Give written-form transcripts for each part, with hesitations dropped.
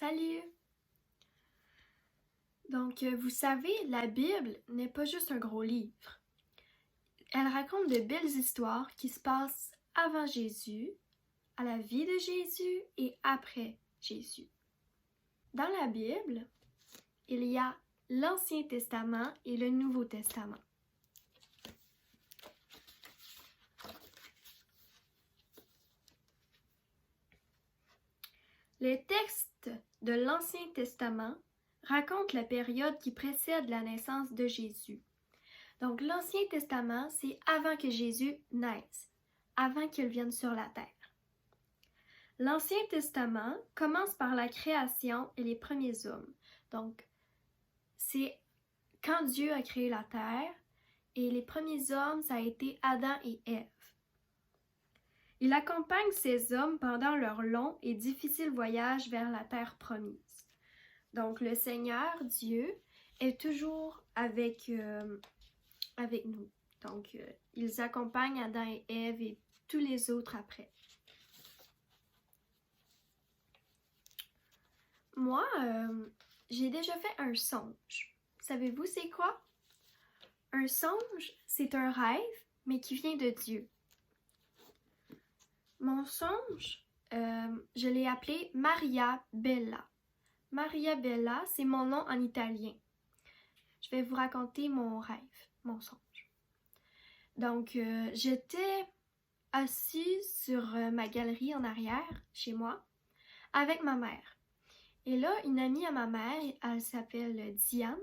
Salut! Donc, vous savez, la Bible n'est pas juste un gros livre. Elle raconte de belles histoires qui se passent avant Jésus, à la vie de Jésus et après Jésus. Dans la Bible, il y a l'Ancien Testament et le Nouveau Testament. Les textes de l'Ancien Testament racontent la période qui précède la naissance de Jésus. Donc, l'Ancien Testament, c'est avant que Jésus naisse, avant qu'il vienne sur la terre. L'Ancien Testament commence par la création et les premiers hommes. Donc, c'est quand Dieu a créé la terre et les premiers hommes, ça a été Adam et Ève. Il accompagne ces hommes pendant leur long et difficile voyage vers la terre promise. Donc, le Seigneur, Dieu, est toujours avec nous. Donc, ils accompagnent Adam et Ève et tous les autres après. Moi, j'ai déjà fait un songe. Savez-vous c'est quoi? Un songe, c'est un rêve, mais qui vient de Dieu. Mon songe, je l'ai appelé Maria Bella. Maria Bella, c'est mon nom en italien. Je vais vous raconter mon rêve, mon songe. Donc, j'étais assise sur ma galerie en arrière, chez moi, avec ma mère. Et là, une amie à ma mère, elle s'appelle Diane,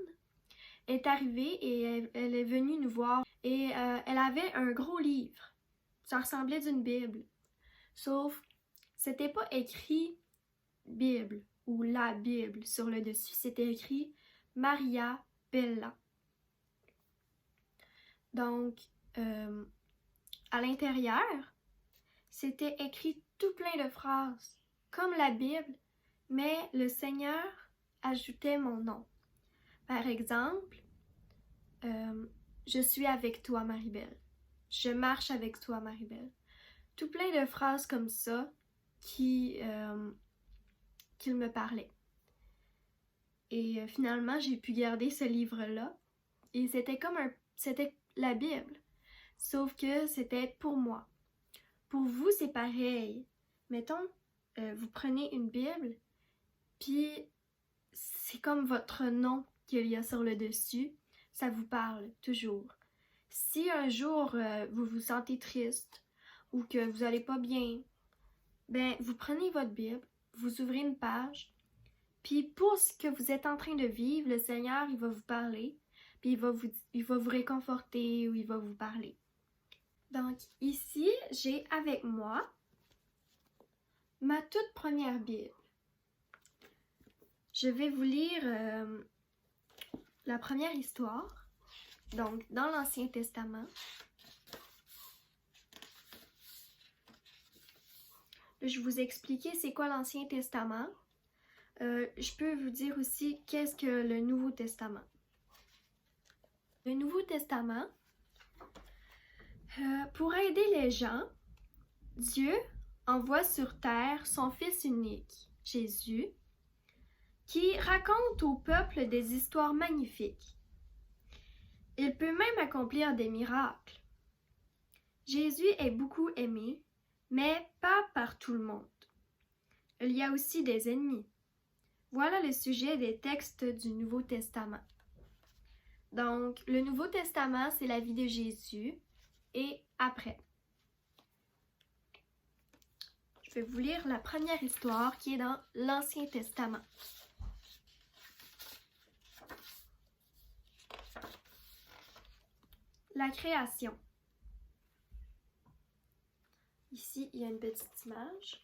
est arrivée et elle est venue nous voir. Et elle avait un gros livre. Ça ressemblait d'une Bible. Sauf, c'était pas écrit Bible ou la Bible sur le dessus. C'était écrit Maria Bella. Donc, à l'intérieur, c'était écrit tout plein de phrases, comme la Bible, mais le Seigneur ajoutait mon nom. Par exemple, je suis avec toi, Marie-Belle. Je marche avec toi, Marie-Belle. Tout plein de phrases comme ça qu'il me parlait. Et finalement, j'ai pu garder ce livre-là. Et c'était la Bible. Sauf que c'était pour moi. Pour vous, c'est pareil. Mettons, vous prenez une Bible, puis c'est comme votre nom qu'il y a sur le dessus. Ça vous parle toujours. Si un jour vous vous sentez triste ou que vous n'allez pas bien, ben vous prenez votre Bible, vous ouvrez une page, puis pour ce que vous êtes en train de vivre, le Seigneur, il va vous parler, puis il va vous réconforter ou il va vous parler. Donc ici, j'ai avec moi ma toute première Bible. Je vais vous lire la première histoire. Donc, dans l'Ancien Testament, je vous expliquer c'est quoi l'Ancien Testament. Je peux vous dire aussi qu'est-ce que le Nouveau Testament. Le Nouveau Testament, pour aider les gens, Dieu envoie sur terre son Fils unique, Jésus, qui raconte au peuple des histoires magnifiques. Il peut même accomplir des miracles. Jésus est beaucoup aimé, mais pas par tout le monde. Il y a aussi des ennemis. Voilà le sujet des textes du Nouveau Testament. Donc, le Nouveau Testament, c'est la vie de Jésus et après. Je vais vous lire la première histoire qui est dans l'Ancien Testament. La création. Ici, il y a une petite image.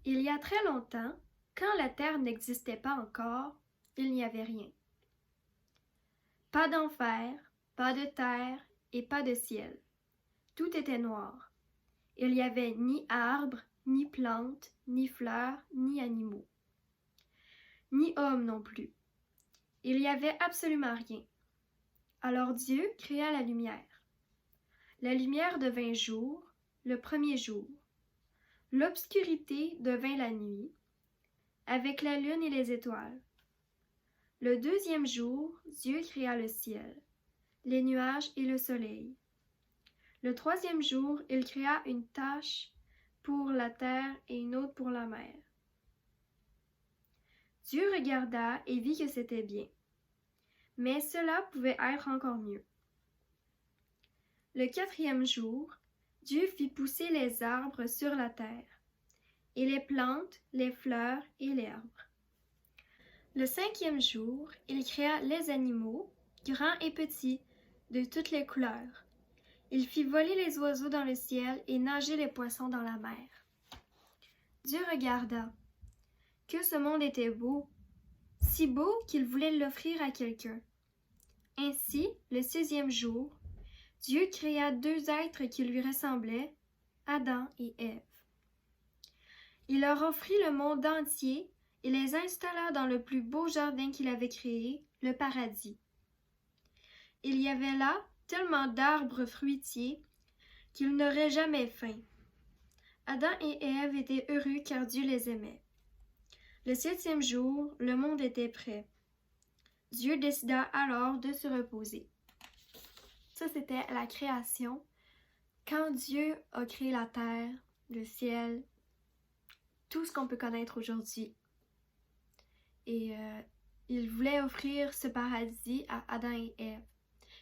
Il y a très longtemps, quand la terre n'existait pas encore, il n'y avait rien. Pas d'enfer, pas de terre et pas de ciel. Tout était noir. Il n'y avait ni arbres, ni plantes, ni fleurs, ni animaux. Ni hommes non plus. Il n'y avait absolument rien. Alors Dieu créa la lumière. La lumière devint jour, le premier jour. L'obscurité devint la nuit, avec la lune et les étoiles. Le deuxième jour, Dieu créa le ciel, les nuages et le soleil. Le troisième jour, il créa une tache pour la terre et une autre pour la mer. Dieu regarda et vit que c'était bien. Mais cela pouvait être encore mieux. Le quatrième jour, Dieu fit pousser les arbres sur la terre, et les plantes, les fleurs et l'herbe. Le cinquième jour, il créa les animaux, grands et petits, de toutes les couleurs. Il fit voler les oiseaux dans le ciel et nager les poissons dans la mer. Dieu regarda. Que ce monde était beau, si beau qu'il voulait l'offrir à quelqu'un. Ainsi, le sixième jour, Dieu créa deux êtres qui lui ressemblaient, Adam et Ève. Il leur offrit le monde entier et les installa dans le plus beau jardin qu'il avait créé, le paradis. Il y avait là tellement d'arbres fruitiers qu'ils n'auraient jamais faim. Adam et Ève étaient heureux car Dieu les aimait. Le septième jour, le monde était prêt. Dieu décida alors de se reposer. Ça, c'était la création. Quand Dieu a créé la terre, le ciel, tout ce qu'on peut connaître aujourd'hui. Et il voulait offrir ce paradis à Adam et Ève,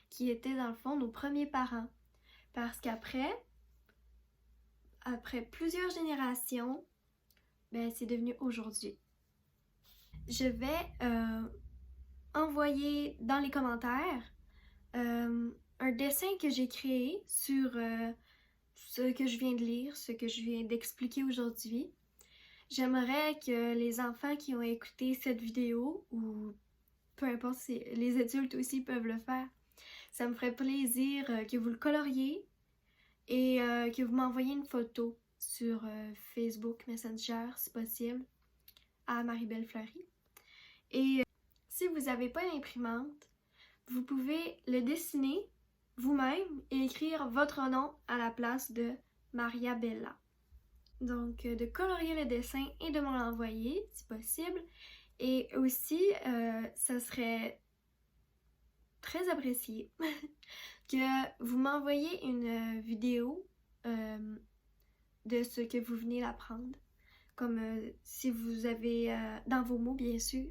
qui étaient dans le fond nos premiers parents. Parce qu'après plusieurs générations, c'est devenu aujourd'hui. Je vais envoyer dans les commentaires un dessin que j'ai créé sur ce que je viens de lire, ce que je viens d'expliquer aujourd'hui. J'aimerais que les enfants qui ont écouté cette vidéo, ou peu importe si les adultes aussi peuvent le faire, ça me ferait plaisir que vous le coloriez et que vous m'envoyiez une photo sur Facebook Messenger, si possible, à Marie-Belle Fleury. Et si vous n'avez pas une imprimante, vous pouvez le dessiner vous-même et écrire votre nom à la place de Maria Bella. Donc, de colorier le dessin et de me l'envoyer, si possible. Et aussi, ça serait très apprécié que vous m'envoyiez une vidéo de ce que vous venez d'apprendre. Comme si vous avez, dans vos mots bien sûr,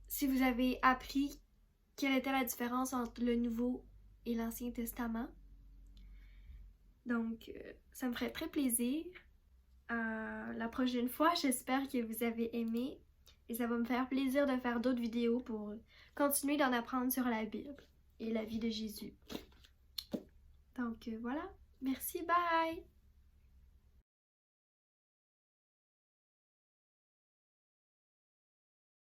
si vous avez appris quelle était la différence entre le Nouveau et l'Ancien Testament. Donc, ça me ferait très plaisir. La prochaine fois, j'espère que vous avez aimé et ça va me faire plaisir de faire d'autres vidéos pour continuer d'en apprendre sur la Bible et la vie de Jésus. Donc, voilà. Merci, bye!